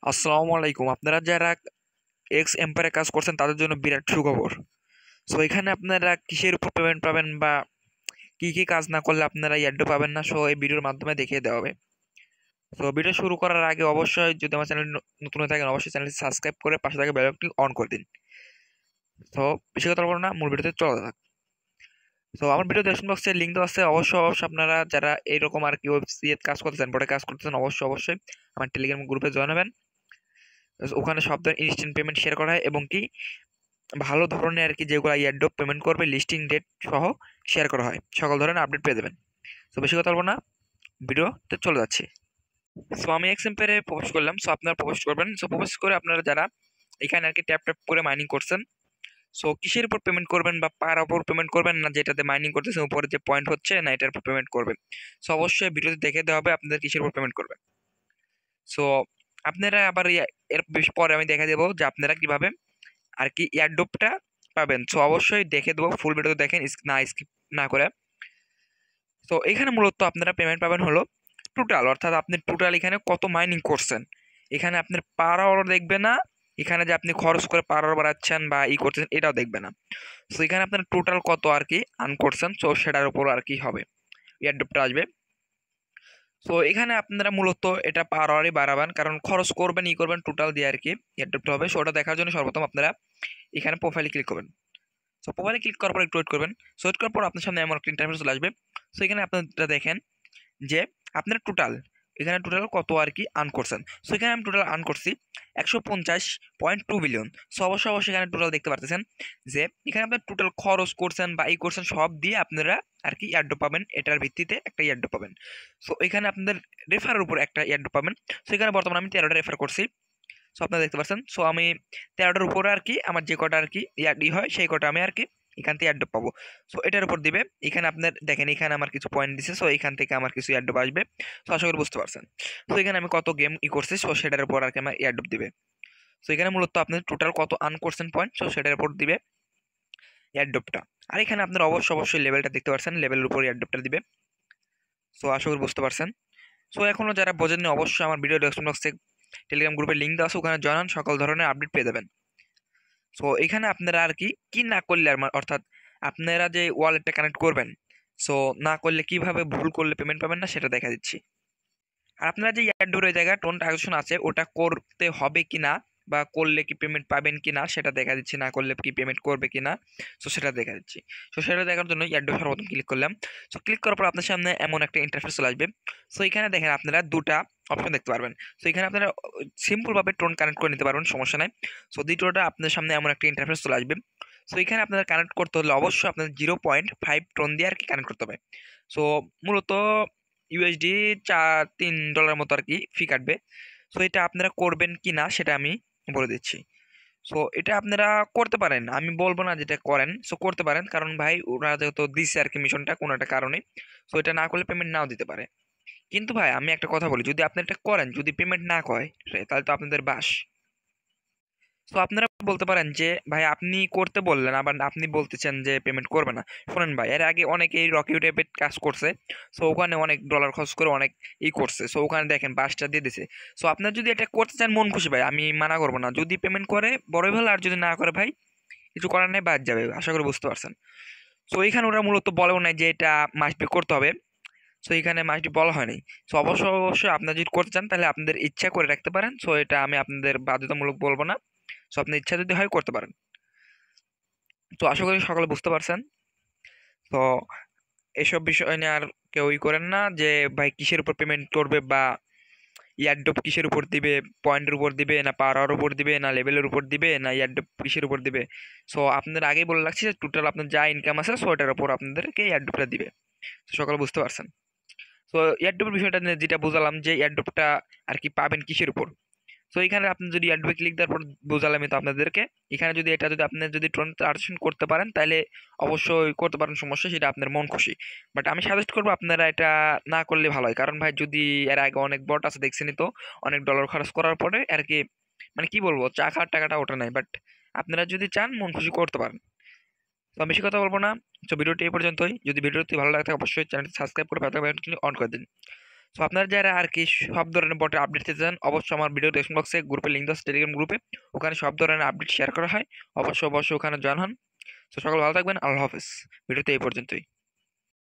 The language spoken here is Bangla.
আসসালামু আলাইকুম। আপনারা যারা এক্স এম্পায়ারে কাজ করছেন তাদের জন্য বিরাট সুখবর। সো এখানে আপনারা কিসের উপর পেমেন্ট পাবেন বা কি কি কাজ না করলে আপনারা ইয়ারড্রপ পাবেন না, সো এই ভিডিওর মাধ্যমে দেখিয়ে দেওয়া হবে। তো ভিডিও শুরু করার আগে অবশ্যই যদি আমার চ্যানেল নতুন হয়ে থাকেন অবশ্যই চ্যানেলটি সাবস্ক্রাইব করে পাশে থাকা বেল আইকনটি অন করে দিন। তো বেশি কথা বলবো না, মূল ভিডিওতে চলা যাক। তো আমার ভিডিও ডেসক্রিপশন বক্সে লিঙ্ক দেওয়া আছে, অবশ্যই আপনারা যারা এইরকম আর কি ওয়েবসাইট কাজ করতেছেন, বোর্ডে কাজ করতেছেন, অবশ্যই আমার টেলিগ্রাম গ্রুপে জয়েন হবেন। ওখানে সব ধরনের ইনস্ট্যান্ট পেমেন্ট শেয়ার করা হয় এবং কি ভালো ধরনের আর কি যেগুলো এয়ারড্রপ পেমেন্ট করবে লিস্টিং ডেট সহ শেয়ার করা হয়, সকল ধরনের আপডেট পেয়ে যাবেন। তো বেশি কথা বলবো না, ভিডিওতে চলে যাচ্ছি। সো আমি এক্সাম্পলে প্রপোজ করলাম, সো আপনারা প্রপোজ করবেন। সো প্রপোজ করে আপনারা যারা এখানে আর কি ট্যাপ ট্যাপ করে মাইনিং করছেন, সো কিসের উপর পেমেন্ট করবেন বা পার উপর পেমেন্ট করবেন না যেটাতে মাইনিং করতেছেন উপরে যে পয়েন্ট হচ্ছে না এটার উপর পেমেন্ট করবেন। সো অবশ্যই ভিডিওতে দেখে দেওয়া হবে আপনাদের কিসের উপর পেমেন্ট করবেন। সো আপনারা আবার এর পরে আমি দেখা দেবো যে আপনারা কিভাবে আর কি এয়ারড্রপটা পাবেন। সো অবশ্যই দেখে দেবো, ফুল ভিডিও দেখেন না স্কিপ না করে। তো এখানে মূলত আপনারা পেমেন্ট পাবেন হলো টোটাল, অর্থাৎ আপনি টোটাল এখানে কত মাইনিং করছেন। এখানে আপনার পার আওয়ার দেখবে না, এখানে যে আপনি খরচ করে পার আওয়ার বাড়াচ্ছেন বা করছেন এটাও দেখবে না। সো এখানে আপনার টোটাল কত আর কি আর্ন করছেন, সো সেটার উপর আর কি হবে এয়ারড্রপটা আসবে। সো এখানে আপনারা মূলত এটা পার আওয়ারই বাড়াবেন, কারণ খরচ করবেন করবেন টোটাল দিয়ে আর কি এয়ারড্রপটা হবে। সো ওটা দেখার জন্য সর্বপ্রথম আপনারা এখানে প্রোফাইলে ক্লিক করবেন। সো প্রোফাইলে ক্লিক করার পর একটু ওয়েট করবেন। সো ওয়েট করার পর আপনার সামনে এমন একটা ইন্টারফেস চলে আসবে। সো এখানে আপনারা দেখেন যে আপনার টোটাল এখানে টোটাল কত আর কি আর্ন করছেন। সো এখানে আমি টোটাল আর্ন করছি 150.2 বিলিয়ন। সো অবশ্যই এখানে টোটাল দেখতে পারতেছেন যে এখানে আপনার টোটাল খরচ করছেন বা করছেন সব দিয়ে আপনারা আর কি এয়ারড্রপ পাবেন, এটার ভিত্তিতে একটা এয়ারড্রপ পাবেন। সো এখানে আপনাদের রেফারের উপর একটা এয়ারড্রপ পাবেন। সো এখানে বর্তমানে আমি 13টা রেফার করছি। সো আপনারা দেখতে পাচ্ছেন। সো আমি 13টার উপরে আর কি আমার যে কটা আর কি হয় সেই কটা আমি আর কি এখান থেকে এয়ারড্রপ পাবো। সো এটার উপর দিবে। এখানে আপনার দেখেন এখানে আমার কিছু পয়েন্ট দিছে, সো এখান থেকে আমার কিছু এয়ারড্রপ আসবে। সো আশা করি বুঝতে পারছেন। সো এখানে আমি কত গেম করছি, সো সেটার উপর আর কি আমার এয়ারড্রপ দিবে। সো এখানে মূলত আপনার টোটাল কত আর্ন করছেন পয়েন্ট, সো সেটার উপর দিবে এয়ারড্রপটা। আর এখানে আপনার অবশ্যই লেভেলটা দেখতে পাচ্ছেন, লেভেলের উপর এয়ারড্রপটা দিবে। সো আশা করি বুঝতে পারছেন। সো এখনো যারা বোঝেননি অবশ্যই আমার ভিডিও ডেসক্রিপশন বক্সে টেলিগ্রাম গ্রুপের লিঙ্ক দেওয়া আছে, ওখানে জয়েন সকল ধরনের আপডেট পেয়ে যাবেন। সো এখানে আপনারা আর কি কি না করলে অর্থাৎ আপনারা যে ওয়ালেটটা কানেক্ট করবেন, সো না করলে কিভাবে ভুল করলে পেমেন্ট পাবেন না সেটা দেখা দিচ্ছি। আর আপনারা যে এয়ারড্রপের জায়গায় টোন ট্রানজাকশন আছে ওটা করতে হবে কি না বা করলে কি পেমেন্ট পাবেন কি না সেটা দেখা দিচ্ছি, না করলে কি পেমেন্ট করবে কি না সো সেটা দেখা দিচ্ছি। সো সেটা দেখার জন্য এয়ারড্রপ সর্বপ্রথম ক্লিক করলাম। সো ক্লিক করার পর আপনার সামনে এমন একটা ইন্টারফেস চলে আসবে। সো এখানে দেখেন আপনারা দুটা অপশন দেখতে পারবেন। সো এখানে আপনারা সিম্পলভাবে টোন কানেক্ট করে নিতে পারবেন, সমস্যা নাই। সো দ্বিতীয়টা আপনার সামনে এমন একটা ইন্টারফেস চলে আসবে। সো এখানে আপনাদের কানেক্ট করতে হলে অবশ্যই আপনাদের 0.5 টোন দিয়ে আর কি কানেক্ট করতে হবে। সো মূলত ইউএসডি $3 মতো আর কি ফি কাটবে। সো এটা আপনারা করবেন কি না সেটা আমি বলে দিচ্ছি। সো এটা আপনারা করতে পারেন, আমি বলবো না যেটা করেন। সো করতে পারেন, কারণ ভাই ওরা যেহেতু দিচ্ছে আর কি মিশনটা কোনো একটা কারণে, সো এটা না করলে পেমেন্ট নাও দিতে পারে। কিন্তু ভাই আমি একটা কথা বলি, যদি আপনি এটা করেন যদি পেমেন্ট না করে তাহলে তো আপনাদের বাস। সো আপনারা বলতে পারেন যে ভাই আপনি করতে বললেন আবার আপনি বলতেছেন যে পেমেন্ট করবে না। শোনেন ভাই, এর আগে অনেকেই রকি টেপে কাজ করছে। সো ওখানে অনেক ডলার খরচ করে অনেক করছে। সো ওখানে দেখেন বাসটা দিয়ে দিছে। সো আপনার যদি এটা করতে চান মন খুশি ভাই, আমি মানা করবো না। যদি পেমেন্ট করে বড়ই ভালো, আর যদি না করে ভাই কিছু করার নেই, বাদ যাবে। আশা করি বুঝতে পারছেন। সো এখানে ওরা মূলত বলেও নাই যে এটা মাস্ট বি করতে হবে। সো এখানে মাস্ট বি বলা হয়নি। সো অবশ্যই আপনারা যদি করতে চান তাহলে আপনাদের ইচ্ছা করে রাখতে পারেন। সো এটা আমি আপনাদের বাধ্যতামূলক বলবো না। সো আপনার ইচ্ছা যদি হয় করতে পারেন। তো আশা করি সকলে বুঝতে পারছেন। তো এসব বিষয় নিয়ে আর কেউই করেন না যে ভাই কিসের উপর পেমেন্ট করবে বা ইয়ারড্রপ কিসের উপর দিবে, পয়েন্টের উপর দিবে না পাওয়ার আওয়ার উপর দিবে না লেভেলের উপর দিবে না ইয়ারড্রপ কিসের উপর দিবে। সো আপনাদের আগেই বলে রাখছি যে টোটাল আপনার যা ইনকাম আছে সো এটার উপর আপনাদেরকে ইয়ারড্রপটা দিবে। তো সকলে বুঝতে পারছেন। সো এয়ারড্রপের বিষয়টা নিয়ে যেটা বুঝালাম যে এয়ারড্রপটা আর কি পাবেন কিসের উপর। সো এখানে আপনি যদি এয়ারড্রপে ক্লিক দেওয়ার পর বোঝালামই তো আপনাদেরকে। এখানে যদি এটা যদি আপনি যদি ট্রানজাকশন করতে পারেন তাহলে অবশ্যই করতে পারেন, সমস্যা সেটা আপনার মন খুশি। বাট আমি সাজেস্ট করবো আপনারা এটা না করলে ভালো হয়, কারণ ভাই যদি এর আগে অনেক বট আছে দেখছেনই তো, অনেক ডলার খরচ করার পরে আর কি মানে কি বলবো চা খাওয়ার টাকাটা ওঠে নাই। বাট আপনারা যদি চান মন খুশি করতে পারেন। তো আমি বেশি কথা বলবো না। তো ভিডিওটি এই পর্যন্তই। যদি ভিডিওটি ভালো লাগে থাকে অবশ্যই চ্যানেলটি সাবস্ক্রাইব করে পাতা বাটনটি অন করে দিন। সো আপনারা যারা আর কি সব ধরনের বটের আপডেট পেতে চান, অবশ্যই আমার ভিডিও ডেসক্রিপশন বক্সে গ্রুপের লিঙ্ক আছে, টেলিগ্রাম গ্রুপে, ওখানে সব ধরনের আপডেট শেয়ার করা হয়। অবশ্যই ওখানে জয়েন হন। তো সকল ভালো থাকবেন, আল্লাহ হাফেজ। ভিডিওতে এই পর্যন্তই।